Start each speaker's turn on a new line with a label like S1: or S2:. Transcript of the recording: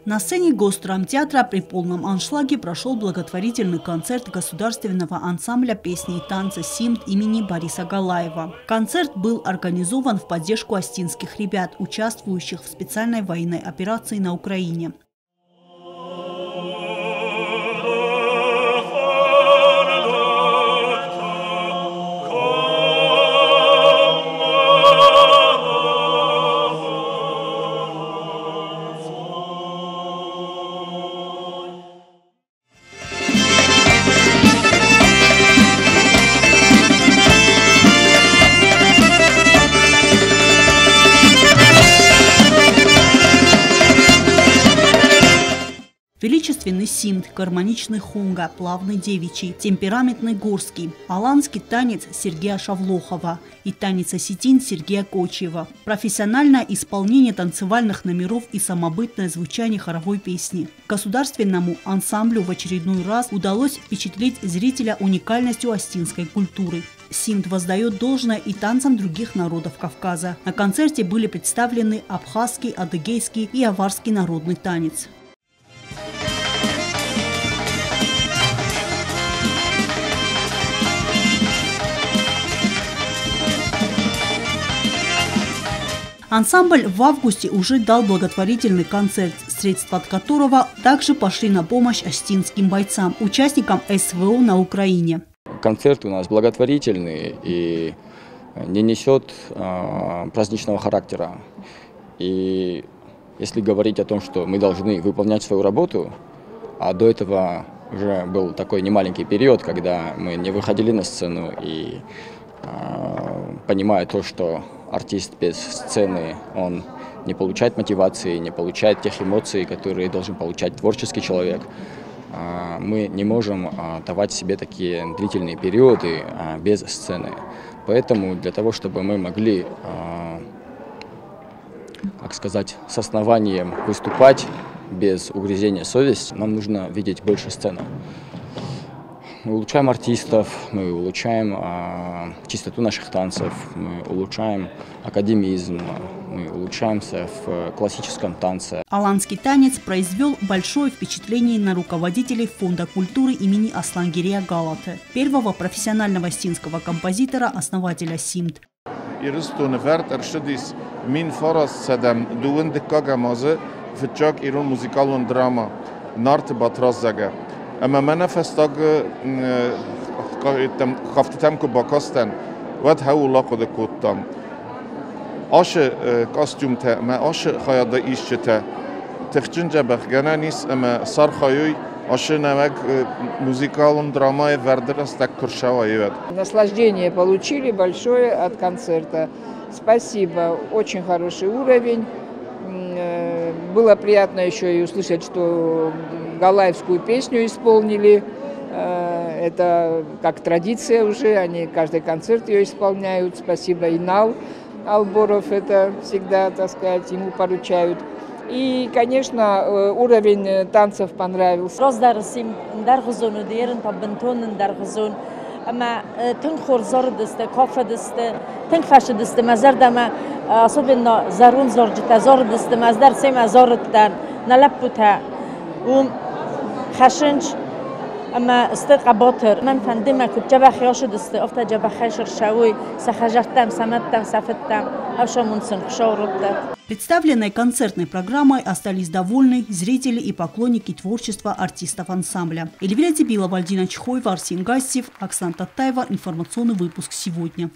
S1: На сцене Госдрамтеатра при полном аншлаге прошел благотворительный концерт государственного ансамбля песни и танца «Симт» имени Бориса Галаева. Концерт был организован в поддержку остинских ребят, участвующих в специальной военной операции на Украине. Величественный симт, гармоничный хунга, плавный девичий, темпераментный горский, аланский танец Сергея Шавлохова и танец осетин Сергея Кочева, профессиональное исполнение танцевальных номеров и самобытное звучание хоровой песни. Государственному ансамблю в очередной раз удалось впечатлить зрителя уникальностью остинской культуры. Симт воздает должное и танцам других народов Кавказа. На концерте были представлены абхазский, адыгейский и аварский народный танец. Ансамбль в августе уже дал благотворительный концерт, средства от которого также пошли на помощь остинским бойцам, участникам СВО на Украине.
S2: Концерт у нас благотворительный и не несет праздничного характера. И если говорить о том, что мы должны выполнять свою работу, а до этого уже был такой немаленький период, когда мы не выходили на сцену и понимая то, что артист без сцены, он не получает мотивации, не получает тех эмоций, которые должен получать творческий человек. Мы не можем давать себе такие длительные периоды без сцены. Поэтому для того, чтобы мы могли, как сказать, с основанием выступать без угрызения совести, нам нужно видеть больше сцены. Мы улучшаем артистов, мы улучшаем чистоту наших танцев, мы улучшаем академизм, мы улучшаемся в классическом танце.
S1: Аланский танец произвел большое впечатление на руководителей Фонда культуры имени Аслангирея Галаты, первого профессионального остинского композитора, основателя Симт.
S3: اما من فستاق خفتم که با کاستن ود هولا قد کوتام آش کاستوم تا ما آش خیاط ایش تا تخچنج بخگنه نیست اما سر خیوی آش نمک موزیکالون درامای وردرست так کرشوایید.
S4: Наслаждение получили большое от концерта. Спасибо, очень хороший уровень. Было приятно еще и услышать, что галаевскую песню исполнили. Это как традиция уже, они каждый концерт ее исполняют. Спасибо Инал Алборов, это всегда, так сказать, ему поручают. И, конечно, уровень танцев понравился.
S5: اما تن خورزار دسته کاف دسته تن فش دسته مزار دم особенно زارون زار جت زار دسته مزدر سیم زار تن نلبوته و خشنج اما استقباتر من فندم که جب خیاش دسته افت جب خیشر شوی سخجتم سمتم سفتم اشامون سنخشارت.
S1: Представленной концертной программой остались довольны зрители и поклонники творчества артистов ансамбля. Эльвира Дебилова, Альдина Чхоева, Арсен Гасев, Оксана Татаева. Информационный выпуск сегодня.